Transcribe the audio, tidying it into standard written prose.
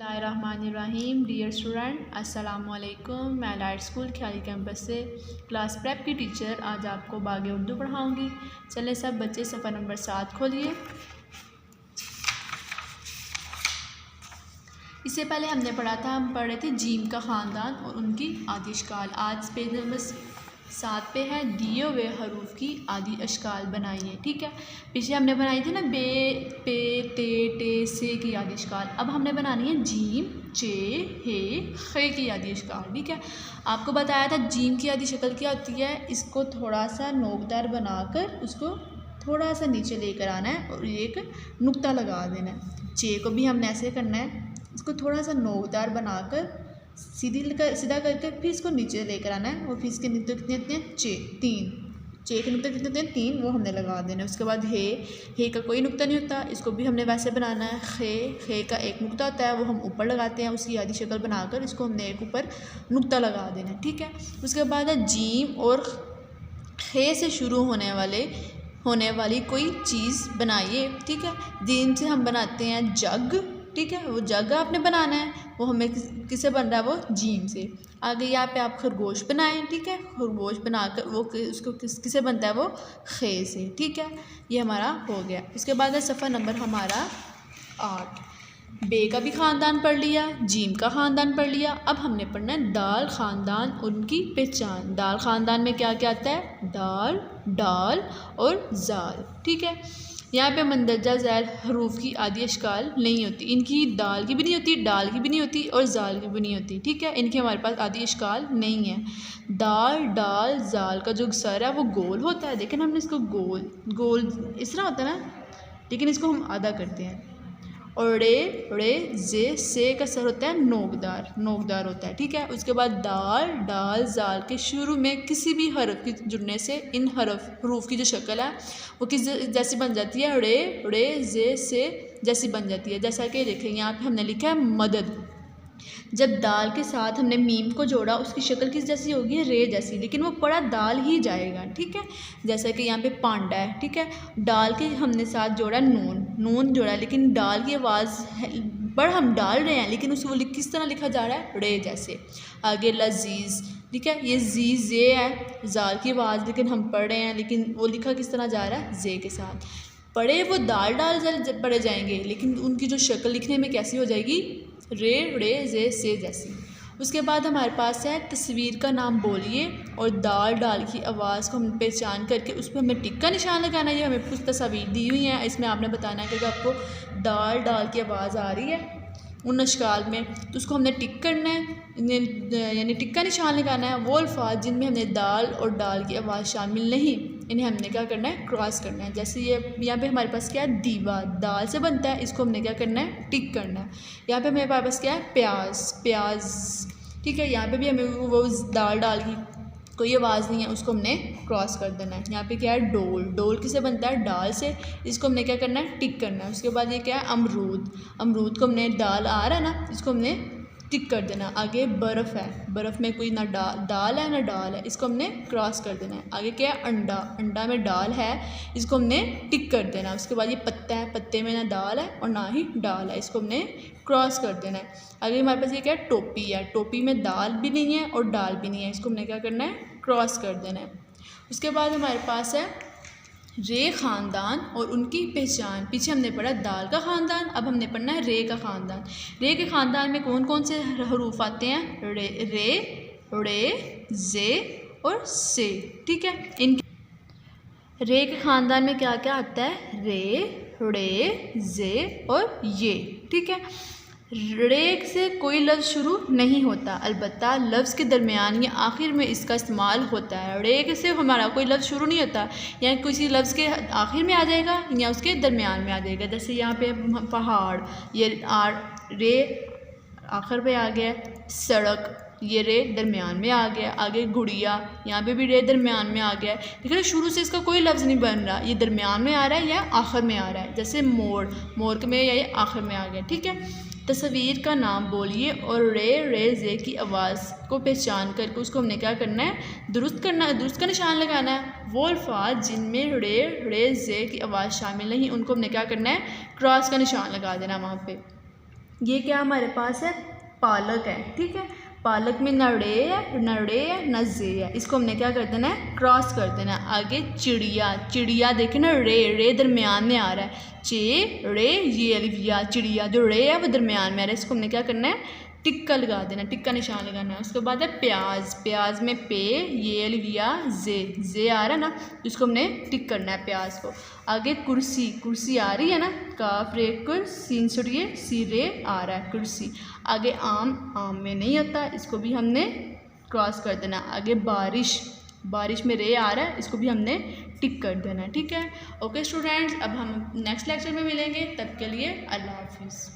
बिस्मिल्लाहिर्रहमानिर्रहीम। Dear student, अस्सलामुअलैकुम। मैं लाइट स्कूल ख्याली कैंपस से क्लास प्रेप की टीचर आज आपको बागे उर्दू पढ़ाऊंगी। चले सब बच्चे सफ़र नंबर 7 खोलिए। इससे पहले हमने पढ़ा था, हम पढ़ रहे थे जीम का ख़ानदान और उनकी आदि अशकाल। आज पेज नंबर 7 पे है दिए हुए हरूफ की आदि अशकाल बनाइए। ठीक है, पीछे हमने बनाई थी ना बे, पे, ते, टे, से की आदि अशकाल। अब हमने बनानी है जीम, चे, हे, खे की आदि अशकाल। ठीक है, आपको बताया था जीम की आदि शक्ल क्या होती है। इसको थोड़ा सा नोकदार बनाकर उसको थोड़ा सा नीचे लेकर आना है और एक नुक्ता लगा देना है। चे को भी हमने ऐसे करना है, इसको थोड़ा सा नोकदार बनाकर सीधा करके फिर इसको नीचे लेकर आना है और फिर इसके नुक्ते कितने इतने तीन, चे के नुक्ते कितने तीन, वो हमने लगा देना है। उसके बाद हे का कोई नुक्ता नहीं होता, इसको भी हमने वैसे बनाना है। खे का एक नुक्ता होता है, वो हम ऊपर लगाते हैं, उसकी आधी शक्ल बनाकर इसको हमने एक ऊपर नुक्ता लगा देना है। ठीक है, उसके बाद है जीम और खे से शुरू होने वाली कोई चीज़ बनाइए। ठीक है, जीम से हम बनाते हैं जग। ठीक है, वो जग आपने बनाना है, वो हमें किससे बन रहा है, वो जीम से। आगे यहाँ पे आप खरगोश बनाएं। ठीक है, खरगोश बनाकर वो उसको किससे बनता है, वो खे से। ठीक है, ये हमारा हो गया। इसके बाद है सफ़र नंबर हमारा 8। बे का भी ख़ानदान पढ़ लिया, जीम का ख़ानदान पढ़ लिया। अब हमने पढ़ना है दाल ख़ानदान, उनकी पहचान। दाल ख़ानदान में क्या क्या आता है, दाल, डाल और जाल। ठीक है, यहाँ पे मंदरजा ज़ैल हरूफ की आदि अशकाल नहीं होती। इनकी दाल की भी नहीं होती, डाल की भी नहीं होती और जाल की भी नहीं होती। ठीक है, इनके हमारे पास आदि अशकाल नहीं है। दाल, डाल, जाल का जो सर है वो गोल होता है, लेकिन हमने इसको गोल इस तरह होता है ना, लेकिन इसको हम आधा करते हैं। और रे जे से का सर होता है नोकदार होता है। ठीक है, उसके बाद दाल, डाल, जाल के शुरू में किसी भी हरफ के जुड़ने से इन हरूफ की जो शक्ल है वो किस जैसी बन जाती है, रे जे से जैसी बन जाती है। जैसा कि देखें यहाँ पे हमने लिखा है मदद। जब दाल के साथ हमने मीम को जोड़ा, उसकी शक्ल किस जैसी होगी, रे जैसी, लेकिन वो पढ़ा दाल ही जाएगा। ठीक है, जैसा कि यहाँ पे पांडा है। ठीक है, डाल के हमने साथ जोड़ा नून जोड़ा, लेकिन डाल की आवाज़ पर हम डाल रहे हैं, लेकिन उसको किस तरह लिखा जा रहा है, रे जैसे। आगे लजीज़। ठीक है, ये जीज़ ये है जाल की आवाज़, लेकिन हम पढ़ रहे हैं, लेकिन वो लिखा किस तरह जा रहा है, जे के साथ। पढ़े वो दाल पढ़े जाएंगे, लेकिन उनकी जो शक्ल लिखने में कैसी हो जाएगी, रे जे से जैसी। उसके बाद हमारे पास है तस्वीर का नाम बोलिए और डाल की आवाज़ को हम पहचान करके उस पर हमें टिक का निशान लगाना है। ये हमें कुछ तस्वीर दी हुई हैं, इसमें आपने बताना है कि आपको डाल की आवाज़ आ रही है उन अशकाल में, तो उसको हमने टिक करना है, यानी टिक का निशान लगाना है। वो अल्फाज जिनमें हमने दाल और डाल की आवाज़ शामिल नहीं, इन्हें हमने क्या करना है, क्रॉस करना है। जैसे ये यहाँ पे हमारे पास क्या है, दीवा दाल से बनता है, इसको हमने क्या करना है, टिक करना है। यहाँ पे हमारे पास क्या है, प्याज। ठीक है, यहाँ पे भी हमें वो डाल की कोई आवाज़ नहीं है, उसको हमने क्रॉस कर देना है। यहाँ पे क्या है, डोल किसे बनता है, डाल से, इसको हमने क्या करना है, टिक करना है। उसके बाद ये क्या है, अमरूद को हमने डाल आ रहा है ना, इसको हमने टिक कर देना। आगे बर्फ़ है, बर्फ़ में कोई ना दाल है ना डाल है, इसको हमने क्रॉस कर देना है। आगे क्या है, अंडा में डाल है, इसको हमने टिक कर देना है। उसके बाद ये पत्ता है, पत्ते में ना दाल है और ना ही डाल है, इसको हमने क्रॉस कर देना है। आगे हमारे पास ये क्या है, टोपी है, टोपी में दाल भी नहीं है और डाल भी नहीं है, इसको हमने क्या करना है, क्रॉस कर देना है। उसके बाद हमारे पास है रे ख़ानदान और उनकी पहचान। पीछे हमने पढ़ा दाल का ख़ानदान, अब हमने पढ़ना है रे का ख़ानदान। रे के ख़ानदान में कौन कौन से हरूफ आते हैं, रे जे और से। ठीक है, इन रे के ख़ानदान में क्या क्या आता है, रे जे और ये। ठीक है, रे से कोई लफ्ज़ शुरू नहीं होता, अलबत्ता लफ्ज़ के दरमियान या आखिर में इसका इस्तेमाल होता है। रे से हमारा कोई लफ्ज़ शुरू नहीं होता, या किसी लफ्ज़ के आखिर में आ जाएगा या उसके दरमियान में आ जाएगा। जैसे यहाँ पे पहाड़, ये रे आखिर पे आ गया, सड़क ये रे दरमियान में आ गया, आगे गुड़िया यहाँ पे भी रे दरमियान में आ गया है, लेकिन शुरू से इसका कोई लफ्ज़ नहीं बन रहा, ये दरमियान में आ रहा है या आखिर में आ रहा है। जैसे मोर में या ये आखिर में आ गया। ठीक है, तस्वीर का नाम बोलिए और रे जे की आवाज़ को पहचान करके उसको हमने क्या करना है, दुरुस्त का निशान लगाना है। वो अल्फाज जिनमें रे जे की आवाज़ शामिल नहीं, उनको हमने क्या करना है, क्रॉस का निशान लगा देना वहाँ पे। ये क्या हमारे पास है, पालक है, ठीक है। पालक में न रे है, न रे है, न जे है, इसको हमने क्या कर देना है, क्रॉस कर देना है। आगे चिड़िया, चिड़िया देखे ना, रे दरमियान में आ रहा है, चे रे ये अलिफ या, चिड़िया जो रे है वो दरमियान में आ रहा है, इसको हमने क्या करना है, टिक्का लगा देना, टिक्का निशान लगाना है। उसके बाद है प्याज, प्याज में पे ये अलिफ या जे आ रहा है ना, जिसको हमने टिक करना है प्याज को। आगे कुर्सी, कुर्सी आ रही है ना, काफ रे कुर सीन सुटिए सी रे आ रहा है कुर्सी। आगे आम, आम में नहीं आता, इसको भी हमने क्रॉस कर देना। आगे बारिश, बारिश में रे आ रहा है, इसको भी हमने टिक कर देना है, ठीक है। ओके स्टूडेंट्स, अब हम नेक्स्ट लेक्चर में मिलेंगे, तब के लिए अल्लाह हाफिज़।